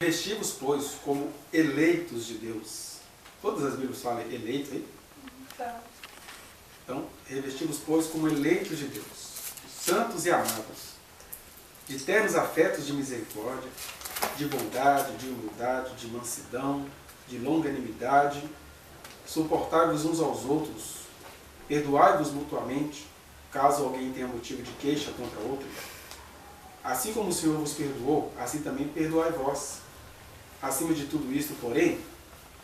Revesti-vos, pois, como eleitos de Deus. Todas as Bíblias falam eleito aí? Tá. Então, revesti-vos, pois, como eleitos de Deus, santos e amados, de ternos afetos de misericórdia, de bondade, de humildade, de mansidão, de longanimidade, suportai-vos uns aos outros, perdoai-vos mutuamente, caso alguém tenha motivo de queixa contra outro. Assim como o Senhor vos perdoou, assim também perdoai vós. Acima de tudo isto, porém,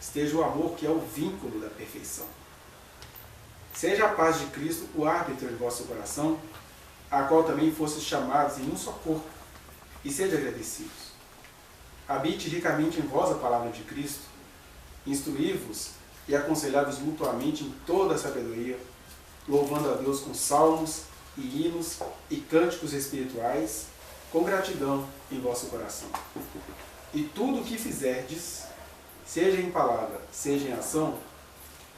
esteja o amor, que é o vínculo da perfeição. Seja a paz de Cristo o árbitro de vosso coração, a qual também fostes chamados em um só corpo, e sede agradecidos. Habite ricamente em vós a palavra de Cristo, instruí-vos e aconselhai-vos mutuamente em toda a sabedoria, louvando a Deus com salmos e hinos e cânticos espirituais, com gratidão em vosso coração. E tudo o que fizerdes, seja em palavra, seja em ação,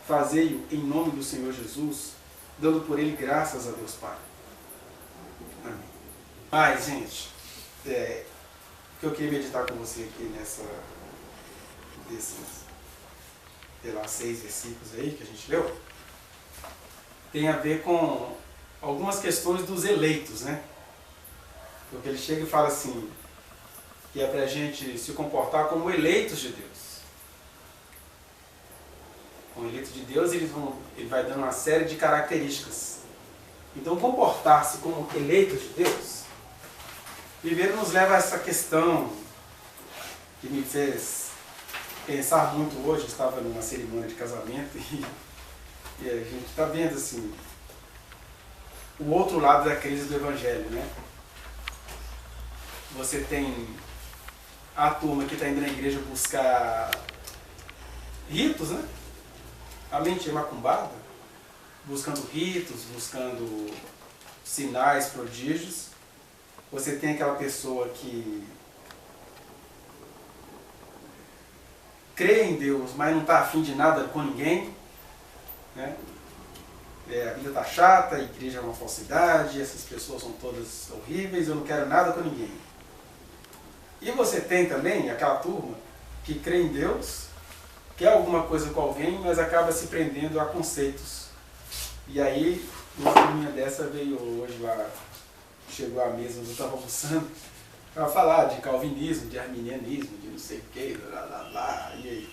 fazei-o em nome do Senhor Jesus, dando por ele graças a Deus Pai. Amém. Mas, gente, o que eu queria meditar com você aqui desses, sei lá, 6 versículos aí que a gente leu, tem a ver com algumas questões dos eleitos, né? Porque ele chega e fala assim, que é para a gente se comportar como eleitos de Deus. Como eleitos de Deus, ele vai dando uma série de características. Então, comportar-se como eleitos de Deus, primeiro nos leva a essa questão que me fez pensar muito hoje. Eu estava numa cerimônia de casamento e a gente está vendo assim, o outro lado da crise do Evangelho, né? Você tem a turma que está indo na igreja buscar ritos, né? A mente é macumbada, buscando ritos, buscando sinais, prodígios. Você tem aquela pessoa que crê em Deus, mas não está afim de nada com ninguém, né? A vida está chata, a igreja é uma falsidade, essas pessoas são todas horríveis, eu não quero nada com ninguém. E você tem também aquela turma que crê em Deus, quer alguma coisa com alguém, mas acaba se prendendo a conceitos. E aí, uma turminha dessa veio hoje lá, chegou à mesa onde eu estava almoçando, para falar de calvinismo, de arminianismo, de não sei o que, e aí.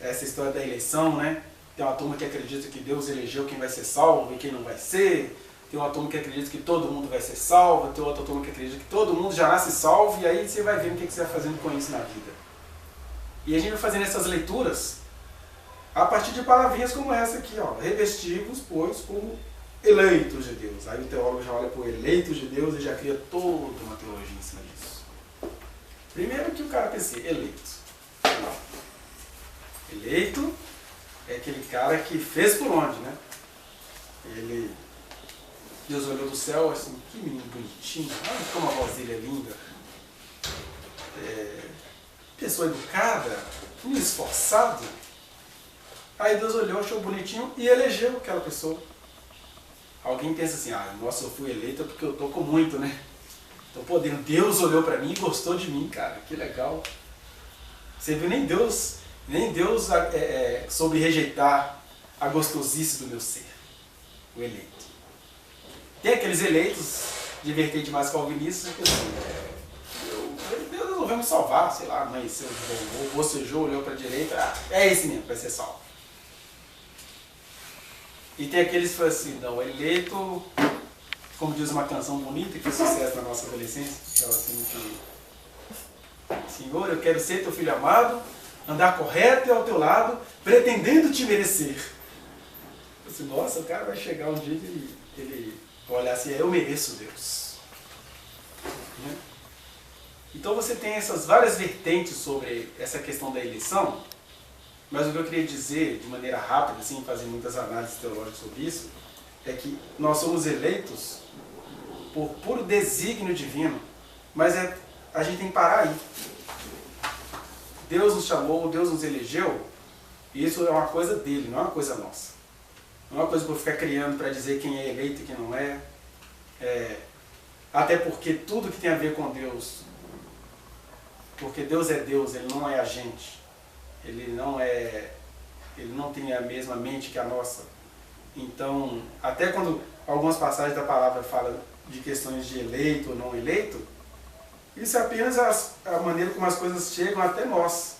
Essa história da eleição, né? Tem uma turma que acredita que Deus elegeu quem vai ser salvo e quem não vai ser. Tem uma turma que acredita que todo mundo vai ser salvo. Tem outra turma que acredita que todo mundo já nasce salvo. E aí você vai vendo o que você vai fazendo com isso na vida. E a gente vai fazendo essas leituras a partir de palavrinhas como essa aqui, ó. Revesti-vos, pois, como eleitos de Deus. Aí o teólogo já olha para o eleitos de Deus e já cria toda uma teologia em cima disso. Primeiro que o cara pensa, eleito. Eleito é aquele cara que fez por onde, né? Deus olhou do céu assim, que menino bonitinho, olha como a voz dele é linda. Pessoa educada, menino esforçado. Aí Deus olhou, achou bonitinho e elegeu aquela pessoa. Alguém pensa assim, nossa, eu fui eleito porque eu tô com muito, né? Tô podendo. Deus olhou pra mim e gostou de mim, cara, que legal. Você viu, nem Deus soube rejeitar a gostosice do meu ser, o eleito. Tem aqueles eleitos de vertente mais calvinista que assim, Deus resolveu me salvar, sei lá, amanheceu, bocejou, olhou para a direita, é esse mesmo, vai ser salvo. E tem aqueles que falam assim, não, eleito, como diz uma canção bonita que fez sucesso na nossa adolescência, que ela assim que, Senhor, eu quero ser teu filho amado, andar correto e ao teu lado, pretendendo te merecer. Eu assim, nossa, o cara vai chegar um dia que ele olhar assim, eu mereço Deus. Né? Então você tem essas várias vertentes sobre essa questão da eleição, mas o que eu queria dizer de maneira rápida, assim, fazer muitas análises teológicas sobre isso, é que nós somos eleitos por puro desígnio divino, mas a gente tem que parar aí. Deus nos chamou, Deus nos elegeu, e isso é uma coisa dele, não é uma coisa nossa. Não é uma coisa que eu vou ficar criando para dizer quem é eleito e quem não é. Até porque tudo que tem a ver com Deus Porque Deus é Deus, Ele não é a gente. Ele não tem a mesma mente que a nossa. Então, até quando algumas passagens da palavra falam de questões de eleito ou não eleito, isso é apenas a maneira como as coisas chegam até nós.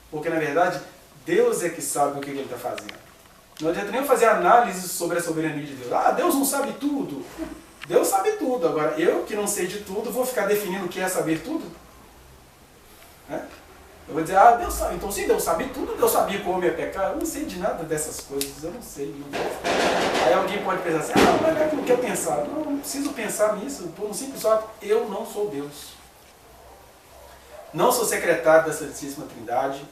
Porque, na verdade, Deus é que sabe o que Ele está fazendo. Não adianta nem fazer análise sobre a soberania de Deus. Ah, Deus não sabe tudo. Deus sabe tudo. Agora, eu que não sei de tudo, vou ficar definindo o que é saber tudo? Né? Eu vou dizer, Deus sabe. Então, se Deus sabe tudo, Deus sabia que o homem ia pecar. Eu não sei de nada dessas coisas, eu não sei. Aí alguém pode pensar assim, mas é que não quer pensar. Não preciso pensar nisso. Por um simples fato, eu não sou Deus. Não sou secretário da Santíssima Trindade.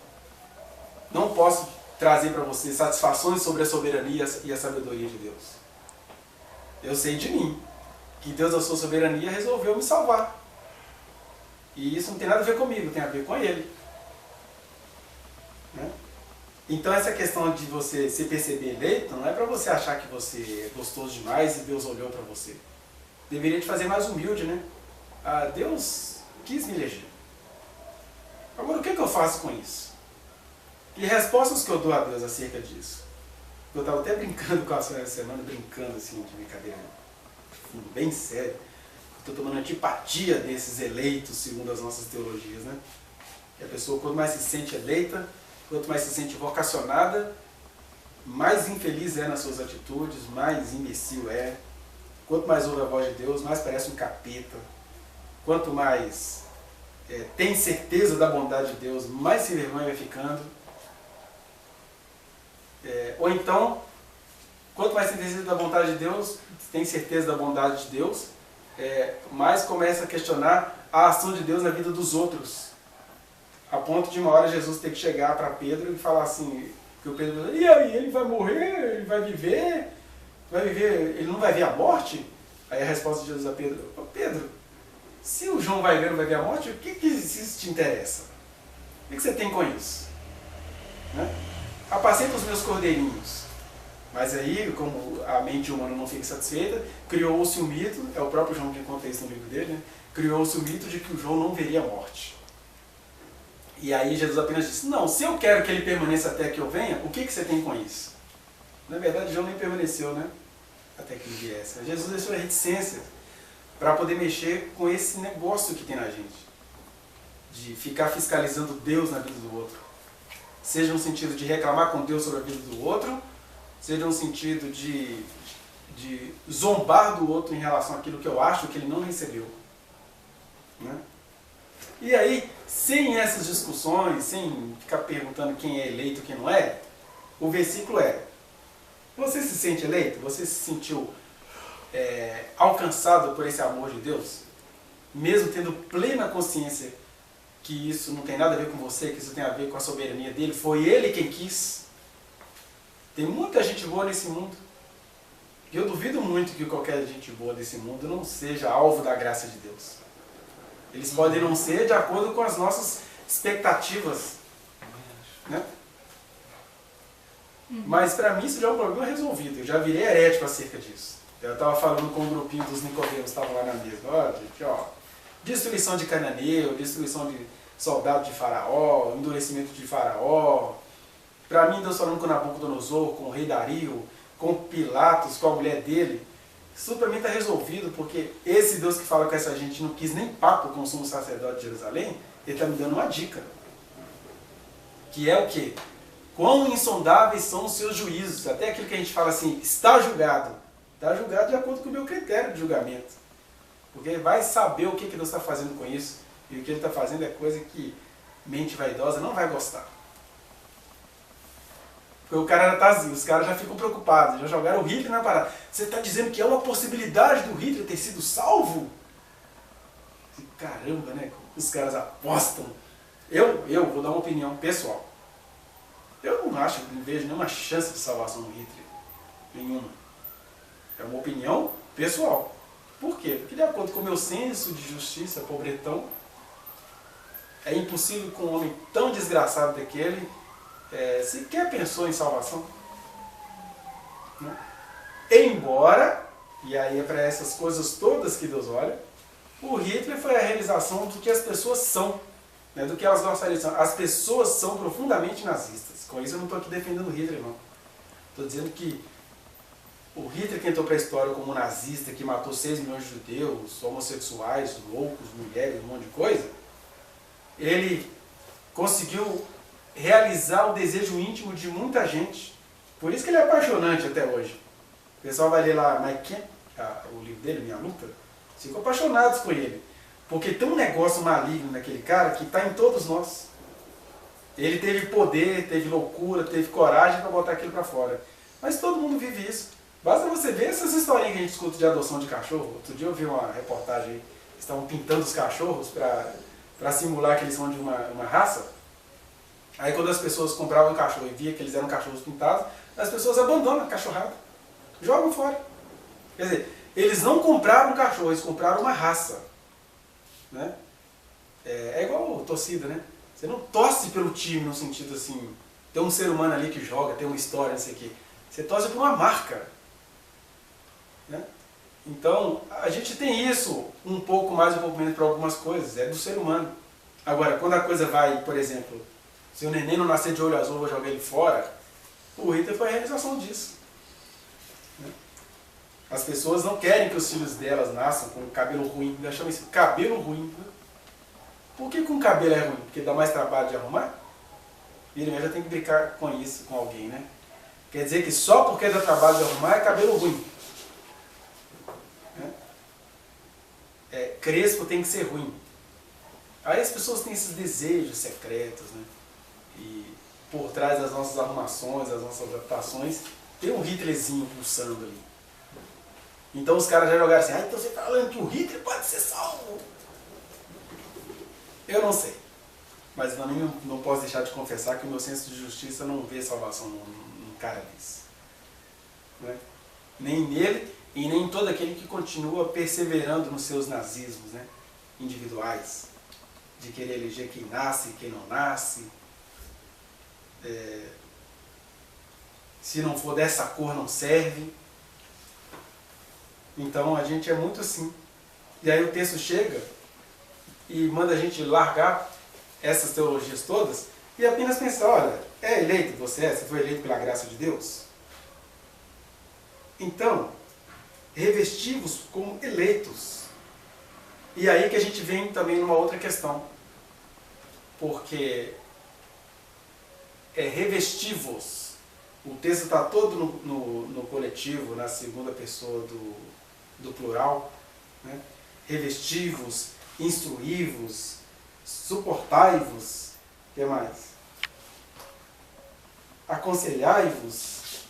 Não posso trazer para você satisfações sobre a soberania e a sabedoria de Deus. Eu sei de mim, que Deus, a sua soberania, resolveu me salvar. E isso não tem nada a ver comigo, tem a ver com Ele. Né? Então essa questão de você se perceber eleito, não é para você achar que você é gostoso demais e Deus olhou para você. Deveria te fazer mais humilde, né? Deus quis me eleger. Agora, o que eu faço com isso? E respostas que eu dou a Deus acerca disso? Eu estava até brincando com a senhora essa semana, brincando assim, de brincadeira, bem sério. Estou tomando antipatia desses eleitos, segundo as nossas teologias, né? E a pessoa, quanto mais se sente eleita, quanto mais se sente vocacionada, mais infeliz é nas suas atitudes, mais imbecil é. Quanto mais ouve a voz de Deus, mais parece um capeta. Quanto mais tem certeza da bondade de Deus, mais sem vergonha vai ficando. Ou então, quanto mais tem certeza da vontade de Deus, tem certeza da bondade de Deus, mais começa a questionar a ação de Deus na vida dos outros. A ponto de uma hora Jesus ter que chegar para Pedro e falar assim, que o Pedro diz, e aí, ele vai morrer, ele vai viver, ele não vai ver a morte? Aí a resposta de Jesus a Pedro, Pedro, se o João vai ver ou não vai ver a morte, o que isso te interessa? O que você tem com isso? Né? Apacenta os meus cordeirinhos. Mas aí, como a mente humana não fica satisfeita, criou-se um mito, é o próprio João que conta isso no livro dele, né? Criou-se o mito de que o João não veria a morte. E aí Jesus apenas disse, não, se eu quero que ele permaneça até que eu venha, o que você tem com isso? Na verdade, João nem permaneceu, né? Até que ele viesse. Jesus deixou a reticência para poder mexer com esse negócio que tem na gente. De ficar fiscalizando Deus na vida do outro. Seja no sentido de reclamar com Deus sobre a vida do outro, seja no sentido de zombar do outro em relação àquilo que eu acho que ele não recebeu. Né? E aí, sem essas discussões, sem ficar perguntando quem é eleito e quem não é, o versículo você se sente eleito? Você se sentiu alcançado por esse amor de Deus? Mesmo tendo plena consciência que isso não tem nada a ver com você, que isso tem a ver com a soberania dele, foi ele quem quis. Tem muita gente boa nesse mundo. E eu duvido muito que qualquer gente boa desse mundo não seja alvo da graça de Deus. Eles podem não ser de acordo com as nossas expectativas. Né? Mas para mim isso já é um problema resolvido. Eu já virei herético acerca disso. Eu estava falando com um grupinho dos Nicodemos que estavam lá na mesa. Olha, gente, destruição de Cananeu, destruição de soldado de Faraó, endurecimento de Faraó. Para mim, Deus falando com Nabucodonosor, com o rei Dario, com Pilatos, com a mulher dele, isso para mim está resolvido, porque esse Deus que fala com essa gente não quis nem papo com o sumo sacerdote de Jerusalém, ele está me dando uma dica. Que é o quê? Quão insondáveis são os seus juízos. Até aquilo que a gente fala assim, está julgado. Está julgado de acordo com o meu critério de julgamento. Porque ele vai saber o que Deus está fazendo com isso. E o que ele está fazendo é coisa que mente vaidosa não vai gostar. Porque o cara está assim, os caras já ficam preocupados, já jogaram o Hitler na parada. Você está dizendo que é uma possibilidade do Hitler ter sido salvo? Caramba, né? Os caras apostam. Eu vou dar uma opinião pessoal. Eu não acho, não vejo nenhuma chance de salvação do Hitler. Nenhuma. É uma opinião pessoal. Por quê? Porque de acordo com o meu senso de justiça, pobretão, é impossível que um homem tão desgraçado daquele sequer pensou em salvação. Né? Embora, e aí é para essas coisas todas que Deus olha, o Hitler foi a realização do que as pessoas são. né, do que elas gostariam de ser. As pessoas são profundamente nazistas. Com isso eu não estou aqui defendendo Hitler, não. Estou dizendo que o Hitler que entrou para a história como nazista, que matou 6 milhões de judeus, homossexuais, loucos, mulheres, um monte de coisa, ele conseguiu realizar o desejo íntimo de muita gente. Por isso que ele é apaixonante até hoje. O pessoal vai ler lá o livro dele, Minha Luta, ficam apaixonados com ele. Porque tem um negócio maligno naquele cara que está em todos nós. Ele teve poder, teve loucura, teve coragem para botar aquilo para fora. Mas todo mundo vive isso. Basta você ver essas historinhas que a gente escuta de adoção de cachorro. Outro dia eu vi uma reportagem aí, que estavam pintando os cachorros para simular que eles são de uma raça. Aí quando as pessoas compravam um cachorro e via que eles eram cachorros pintados, as pessoas abandonam a cachorrada, jogam fora. Quer dizer, eles não compraram um cachorro, eles compraram uma raça. Né? É igual torcida, né? Você não torce pelo time no sentido assim, tem um ser humano ali que joga, tem uma história, não sei o quê. Você torce por uma marca. Né? Então, a gente tem isso um pouco mais, um pouco menos para algumas coisas, é do ser humano. Agora, quando a coisa vai, por exemplo, se o neném não nascer de olho azul, eu vou jogar ele fora, o Hitler foi a realização disso. Né? As pessoas não querem que os filhos delas nasçam com cabelo ruim, ainda chamam isso cabelo ruim. Né? Por que com cabelo é ruim? Porque dá mais trabalho de arrumar? Ele já tem que brincar com isso, com alguém, né? Quer dizer que só porque dá trabalho de arrumar é cabelo ruim. Né? Crespo tem que ser ruim. Aí as pessoas têm esses desejos secretos, né? E por trás das nossas arrumações, das nossas adaptações, tem um Hitlerzinho pulsando ali. Então os caras já jogaram assim, então você está falando que o Hitler pode ser salvo? Eu não sei. Mas também não posso deixar de confessar que o meu senso de justiça não vê salvação num cara desse. Né? Nem nele e nem em todo aquele que continua perseverando nos seus nazismos, né? Individuais. De querer eleger quem nasce e quem não nasce. Se não for dessa cor não serve. Então a gente é muito assim. E aí o texto chega e manda a gente largar essas teologias todas e apenas pensar, olha, é eleito você foi eleito pela graça de Deus? Então, revesti-vos como eleitos. E aí que a gente vem também numa outra questão. Porque revesti-vos. O texto está todo no coletivo, na segunda pessoa do plural. Né? Revesti-vos, instruí-vos, suportai-vos, o que mais? Aconselhai-vos,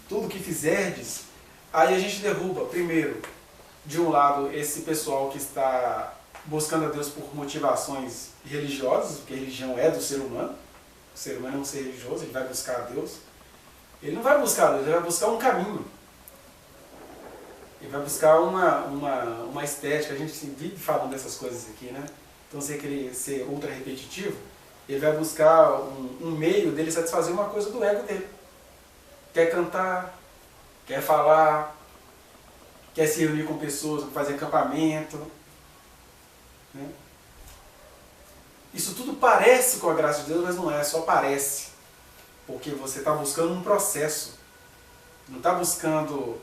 tudo que fizerdes. Aí a gente derruba, primeiro, de um lado, esse pessoal que está buscando a Deus por motivações religiosas, porque a religião é do ser humano. O ser humano é um ser religioso, ele vai buscar a Deus. Ele não vai buscar a Deus, ele vai buscar um caminho. Ele vai buscar uma estética. A gente vive falando dessas coisas aqui, né? Então, se ele querer ser ultra repetitivo, ele vai buscar um meio dele satisfazer uma coisa do ego dele. Quer cantar, quer falar, quer se reunir com pessoas, fazer acampamento. Né? Isso tudo parece com a graça de Deus, mas não é, só parece. Porque você está buscando um processo. Não está buscando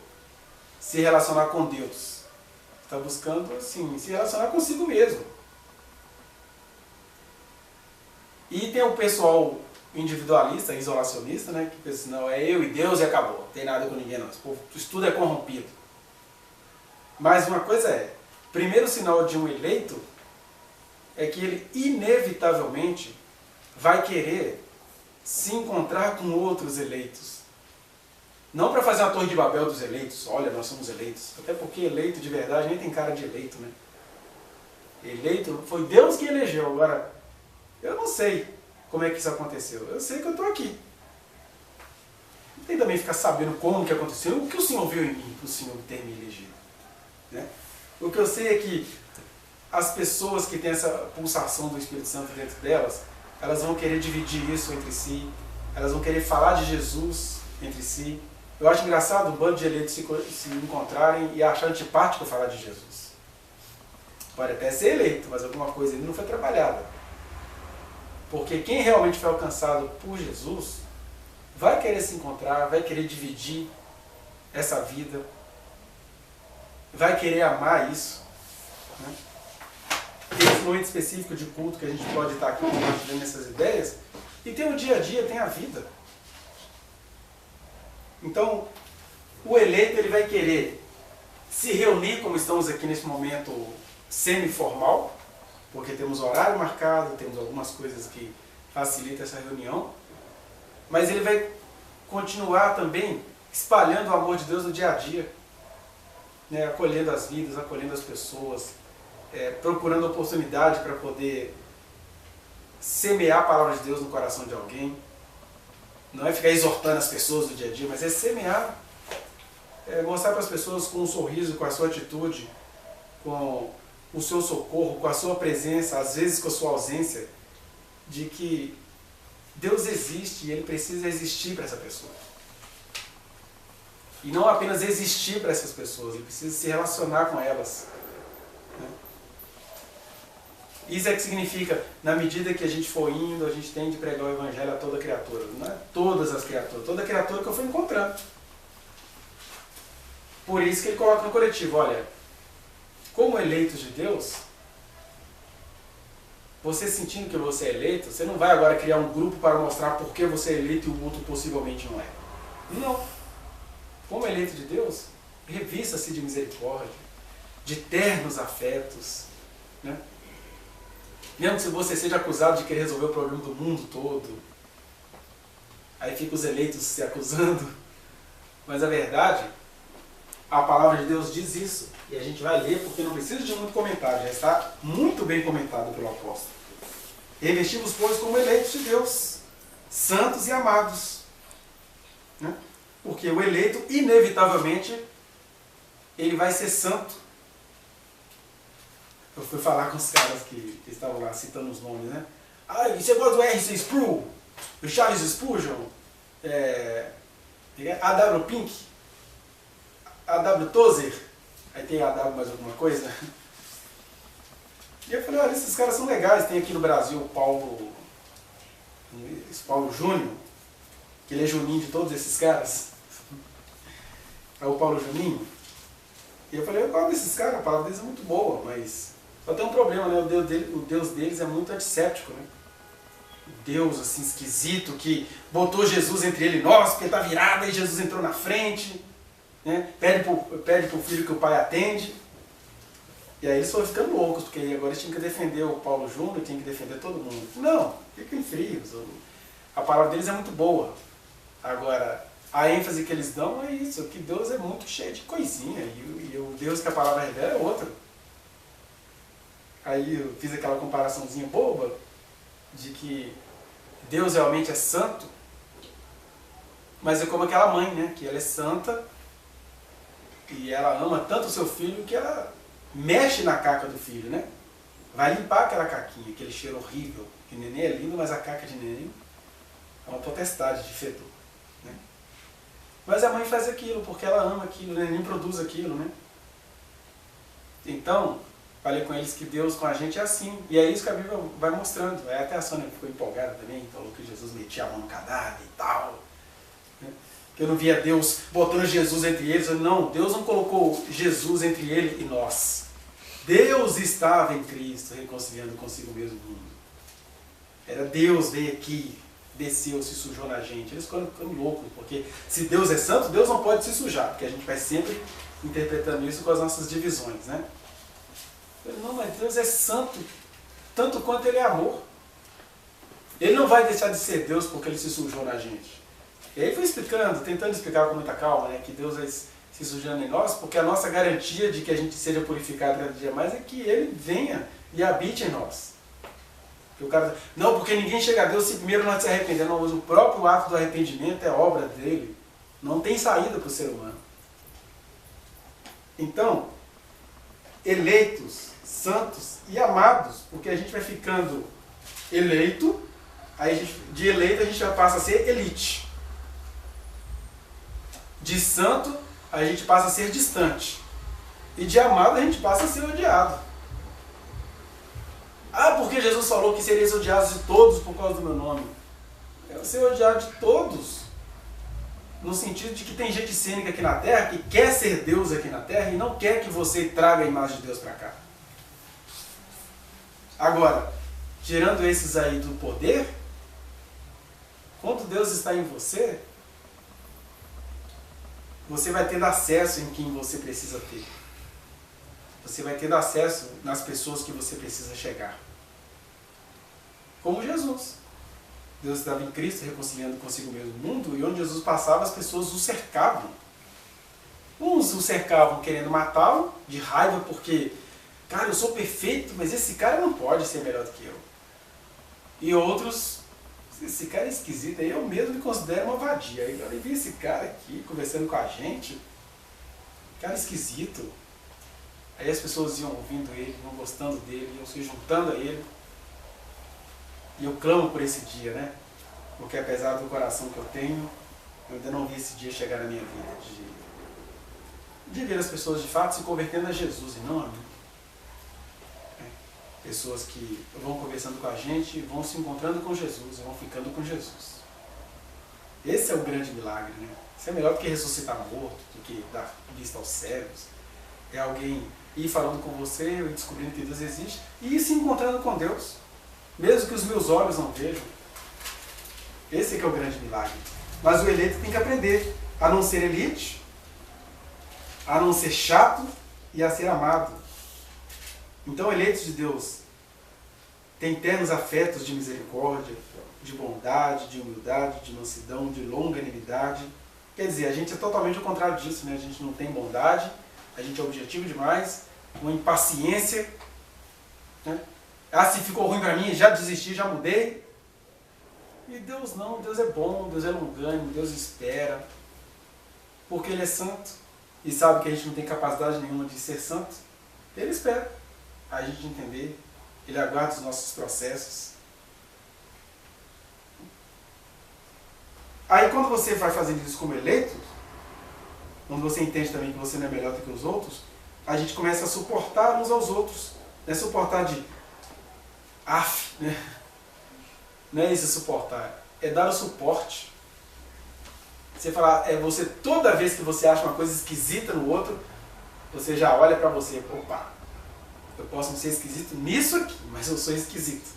se relacionar com Deus. Está buscando, assim, se relacionar consigo mesmo. E tem o pessoal individualista, isolacionista, né, que pensa, não, é eu e Deus e acabou, não tem nada com ninguém não, isso tudo é corrompido. Mas uma coisa primeiro sinal de um eleito é que ele inevitavelmente vai querer se encontrar com outros eleitos. Não para fazer uma torre de Babel dos eleitos, olha, nós somos eleitos, até porque eleito de verdade nem tem cara de eleito, né? Eleito foi Deus que elegeu, agora eu não sei como é que isso aconteceu, eu sei que eu estou aqui. Não tem também ficar sabendo como que aconteceu, o que o Senhor viu em mim, para o Senhor ter me elegido. Né? O que eu sei é que as pessoas que têm essa pulsação do Espírito Santo dentro delas, elas vão querer dividir isso entre si, elas vão querer falar de Jesus entre si. Eu acho engraçado um bando de eleitos se encontrarem e achar antipático falar de Jesus. Pode até ser eleito, mas alguma coisa ele não foi trabalhada. Porque quem realmente foi alcançado por Jesus vai querer se encontrar, vai querer dividir essa vida, vai querer amar isso. Né? Tem esse momento específico de culto que a gente pode estar aqui compartilhando essas ideias, e tem o dia a dia, tem a vida. Então, o eleito ele vai querer se reunir, como estamos aqui nesse momento semi-formal, porque temos horário marcado, temos algumas coisas que facilitam essa reunião, mas ele vai continuar também espalhando o amor de Deus no dia a dia, né? Acolhendo as vidas, acolhendo as pessoas, procurando oportunidade para poder semear a palavra de Deus no coração de alguém. Não é ficar exortando as pessoas no dia a dia, mas é semear, mostrar para as pessoas com um sorriso, com a sua atitude, com o seu socorro, com a sua presença, às vezes com a sua ausência, de que Deus existe e Ele precisa existir para essa pessoa. E não apenas existir para essas pessoas, Ele precisa se relacionar com elas. Né? Isso é que significa, na medida que a gente for indo, a gente tem de pregar o Evangelho a toda criatura. Não é todas as criaturas, toda criatura que eu for encontrando. Por isso que Ele coloca no coletivo, olha, como eleitos de Deus, você sentindo que você é eleito, você não vai agora criar um grupo para mostrar por que você é eleito e o outro possivelmente não é. Não. Como eleito de Deus, revista-se de misericórdia, de ternos afetos. Né? Mesmo que você seja acusado de querer resolver o problema do mundo todo, aí fica os eleitos se acusando. Mas a verdade, a palavra de Deus diz isso. E a gente vai ler porque não precisa de muito comentário, já está muito bem comentado pelo apóstolo. Revestimos, pois, como eleitos de Deus, santos e amados. Né? Porque o eleito, inevitavelmente, ele vai ser santo. Eu fui falar com os caras que estavam lá citando os nomes, né? Ah, você gosta do R.C. Sproul, do Charles Spurgeon, A.W. Pink, A.W. Tozer, aí tem A.W. mais alguma coisa. E eu falei, olha, esses caras são legais. Tem aqui no Brasil o Paulo Júnior, que ele é Juninho de todos esses caras. É o Paulo Juninho. E eu falei, eu gosto desses caras, a palavra deles é muito boa, mas só tem um problema, né? O Deus deles é muito antisséptico, né? Deus assim esquisito que botou Jesus entre ele e nós, porque está virado, e Jesus entrou na frente, né? Pede pro filho que o pai atende. E aí eles foram ficando loucos, porque agora eles tinham que defender o Paulo Júnior, tinham que defender todo mundo. Não, fiquem frios. A palavra deles é muito boa. Agora, a ênfase que eles dão é isso, que Deus é muito cheio de coisinha, e o Deus que a palavra revela é outro. Aí eu fiz aquela comparaçãozinha boba, de que Deus realmente é santo, mas é como aquela mãe, né? Que ela é santa, e ela ama tanto o seu filho que ela mexe na caca do filho, né? Vai limpar aquela caquinha, aquele cheiro horrível. Que neném é lindo, mas a caca de neném é uma potestade de fedor. Né? Mas a mãe faz aquilo, porque ela ama aquilo, o neném produz aquilo, né? Então, falei com eles que Deus com a gente é assim. E é isso que a Bíblia vai mostrando. Até a Sônia ficou empolgada também, falou que Jesus metia a mão no cadáver e tal. Né? Que eu não via Deus botando Jesus entre eles. Não, Deus não colocou Jesus entre ele e nós. Deus estava em Cristo, reconciliando consigo mesmo o mundo. Era Deus, veio aqui, desceu, se sujou na gente. Eles ficam loucos, porque se Deus é santo, Deus não pode se sujar, porque a gente vai sempre interpretando isso com as nossas divisões, né? Não, mas Deus é santo, tanto quanto Ele é amor. Ele não vai deixar de ser Deus porque Ele se sujou na gente. E aí foi explicando, tentando explicar com muita calma, né, que Deus vai se sujando em nós, porque a nossa garantia de que a gente seja purificado cada dia mais é que Ele venha e habite em nós. O cara, não, porque ninguém chega a Deus se primeiro nós se arrepender. Não, mas o próprio ato do arrependimento é obra dele. Não tem saída para o ser humano. Então, eleitos, santos e amados, porque a gente vai ficando eleito, aí de eleito a gente já passa a ser elite. De santo, a gente passa a ser distante. E de amado, a gente passa a ser odiado. Ah, Ah, porque Jesus falou que sereis odiados de todos por causa do meu nome. É ser odiado de todos. No sentido de que tem gente cínica aqui na Terra que quer ser Deus aqui na Terra e não quer que você traga a imagem de Deus para cá. Agora, tirando esses aí do poder, quando Deus está em você, você vai tendo acesso em quem você precisa ter. Você vai tendo acesso nas pessoas que você precisa chegar. Como Jesus. Deus estava em Cristo reconciliando consigo mesmo o mundo, e onde Jesus passava, as pessoas o cercavam. Uns o cercavam querendo matá-lo, de raiva, porque, cara, eu sou perfeito, mas esse cara não pode ser melhor do que eu. E outros, esse cara é esquisito, aí eu mesmo me considero uma vadia. Aí eu vi esse cara aqui conversando com a gente, cara esquisito. Aí as pessoas iam ouvindo ele, iam gostando dele, iam se juntando a ele. E eu clamo por esse dia, né? Porque apesar do coração que eu tenho, eu ainda não vi esse dia chegar na minha vida. De ver as pessoas de fato se convertendo a Jesus e não a mim. Pessoas que vão conversando com a gente, vão se encontrando com Jesus, vão ficando com Jesus. Esse é o grande milagre, né? Isso é melhor do que ressuscitar morto, do que dar vista aos cegos. É alguém ir falando com você, ir descobrindo que Deus existe, e ir se encontrando com Deus. Mesmo que os meus olhos não vejam. Esse é que é o grande milagre. Mas o eleito tem que aprender a não ser elite, a não ser chato e a ser amado. Então, eleitos de Deus têm ternos afetos de misericórdia, de bondade, de humildade, de mansidão, de longanimidade. Quer dizer, a gente é totalmente ao contrário disso, né? A gente não tem bondade, a gente é objetivo demais, uma impaciência, né? Ah, se ficou ruim para mim, já desisti, já mudei. E Deus não, Deus é bom, Deus é longânimo, Deus espera. Porque Ele é santo e sabe que a gente não tem capacidade nenhuma de ser santo. Ele espera a gente entender, Ele aguarda os nossos processos. Aí quando você vai fazendo isso como eleito, quando você entende também que você não é melhor do que os outros, a gente começa a suportar uns aos outros. Não é suportar de né? Não é isso suportar, é dar o suporte. Você falar, você toda vez que você acha uma coisa esquisita no outro, você já olha pra você, opa, eu posso não ser esquisito nisso aqui, mas eu sou esquisito.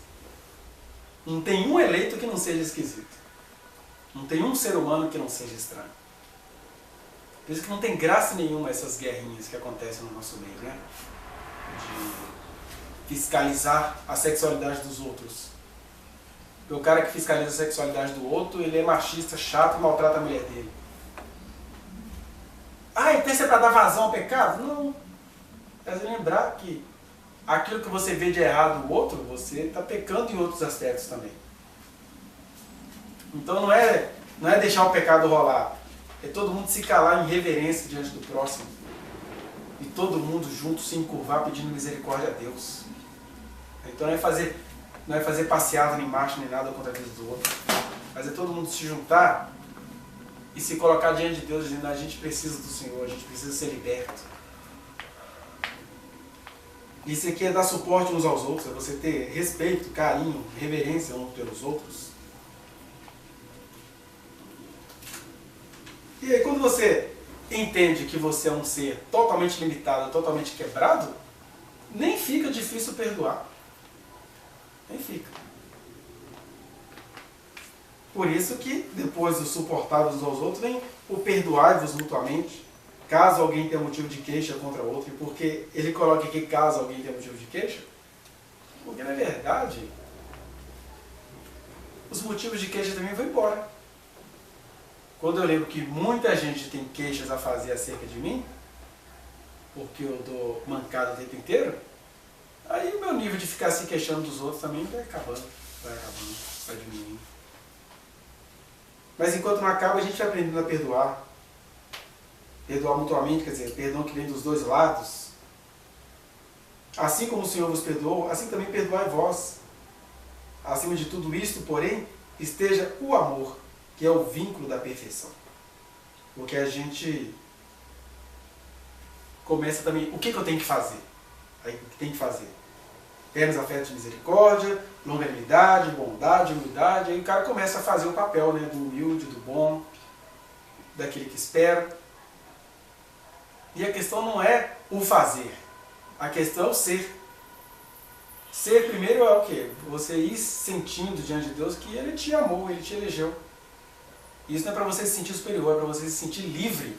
Não tem um eleito que não seja esquisito. Não tem um ser humano que não seja estranho. Por isso que não tem graça nenhuma essas guerrinhas que acontecem no nosso meio, né? De fiscalizar a sexualidade dos outros. Porque o cara que fiscaliza a sexualidade do outro, ele é machista, chato e maltrata a mulher dele. Ah, então isso é para dar vazão ao pecado? Não. É lembrar que aquilo que você vê de errado no outro, você está pecando em outros aspectos também. Então não é deixar o pecado rolar. É todo mundo se calar em reverência diante do próximo. E todo mundo junto se encurvar pedindo misericórdia a Deus. Então não é fazer passeada nem marcha nem nada contra a vida do outro. Mas é todo mundo se juntar e se colocar diante de Deus dizendo: a gente precisa do Senhor, a gente precisa ser liberto. Isso aqui é dar suporte uns aos outros, é você ter respeito, carinho, reverência uns pelos outros. E aí quando você entende que você é um ser totalmente limitado, totalmente quebrado, nem fica difícil perdoar. Nem fica. Por isso que depois do suportar uns aos outros vem o perdoai-vos mutuamente, caso alguém tenha motivo de queixa contra o outro. E por que ele coloca aqui caso alguém tenha motivo de queixa? Porque na verdade os motivos de queixa também vão embora. Quando eu lembro que muita gente tem queixas a fazer acerca de mim, porque eu dou mancada o tempo inteiro, aí o meu nível de ficar se queixando dos outros também vai acabando, vai diminuindo. Mas enquanto não acaba, a gente vai aprendendo a perdoar. Perdoar mutuamente, quer dizer, perdão que vem dos dois lados. Assim como o Senhor vos perdoou, assim também perdoai vós. Acima de tudo isto, porém, esteja o amor, que é o vínculo da perfeição. Porque a gente começa também, o que eu tenho que fazer? Aí, o que tem que fazer? ternos afetos de misericórdia, longanimidade, bondade, humildade. Aí o cara começa a fazer o papel, né, do humilde, do bom, daquele que espera. E a questão não é o fazer, a questão é o ser. Ser primeiro é o quê? Você ir sentindo diante de Deus que Ele te amou, Ele te elegeu. Isso não é para você se sentir superior, é para você se sentir livre,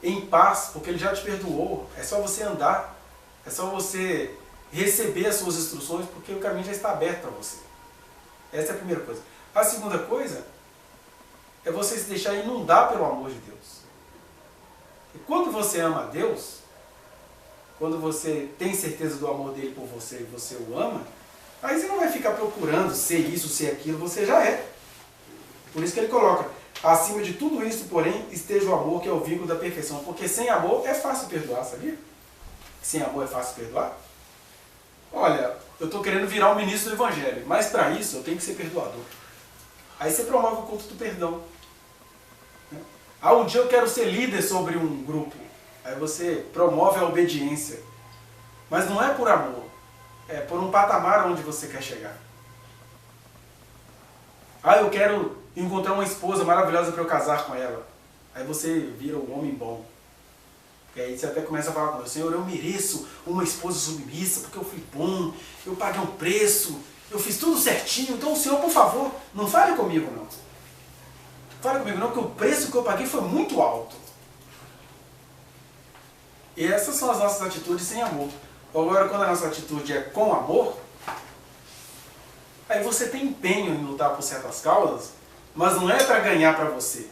em paz, porque Ele já te perdoou. É só você andar, é só você receber as suas instruções, porque o caminho já está aberto para você. Essa é a primeira coisa. A segunda coisa é você se deixar inundar pelo amor de Deus. E quando você ama a Deus, quando você tem certeza do amor dele por você e você o ama, aí você não vai ficar procurando ser isso, ser aquilo, você já é. Por isso que ele coloca, acima de tudo isso, porém, esteja o amor, que é o vínculo da perfeição. Porque sem amor é fácil perdoar, sabia? Sem amor é fácil perdoar. Olha, eu estou querendo virar um ministro do Evangelho, mas para isso eu tenho que ser perdoador. Aí você promove o culto do perdão. Ah, um dia eu quero ser líder sobre um grupo. Aí você promove a obediência. Mas não é por amor, é por um patamar onde você quer chegar. Ah, eu quero encontrar uma esposa maravilhosa para eu casar com ela. Aí você vira um homem bom. E aí você até começa a falar com Deus, Senhor, eu mereço uma esposa submissa, porque eu fui bom, eu paguei um preço, eu fiz tudo certinho, então o Senhor, por favor, não fale comigo não. Fale comigo não, porque o preço que eu paguei foi muito alto. E essas são as nossas atitudes sem amor. Agora, quando a nossa atitude é com amor, aí você tem empenho em lutar por certas causas, mas não é para ganhar para você.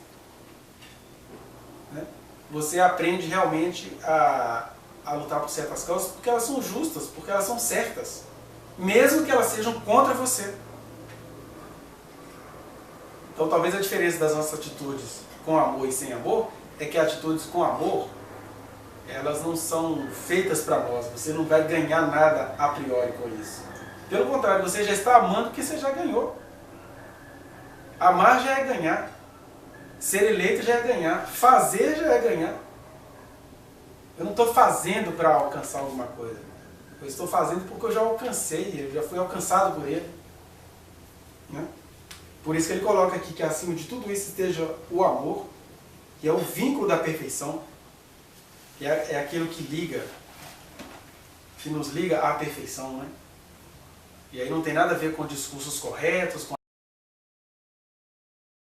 Né? Você aprende realmente a lutar por certas causas porque elas são justas, porque elas são certas, mesmo que elas sejam contra você. Então talvez a diferença das nossas atitudes com amor e sem amor é que atitudes com amor, elas não são feitas para nós, você não vai ganhar nada a priori com isso. Pelo contrário, você já está amando porque você já ganhou. Amar já é ganhar. Ser eleito já é ganhar. Fazer já é ganhar. Eu não estou fazendo para alcançar alguma coisa. Eu estou fazendo porque eu já alcancei, eu já fui alcançado por Ele. Né? Por isso que ele coloca aqui que acima de tudo isso esteja o amor, que é o vínculo da perfeição, que é aquilo que liga, que nos liga à perfeição, né? E aí não tem nada a ver com discursos corretos, com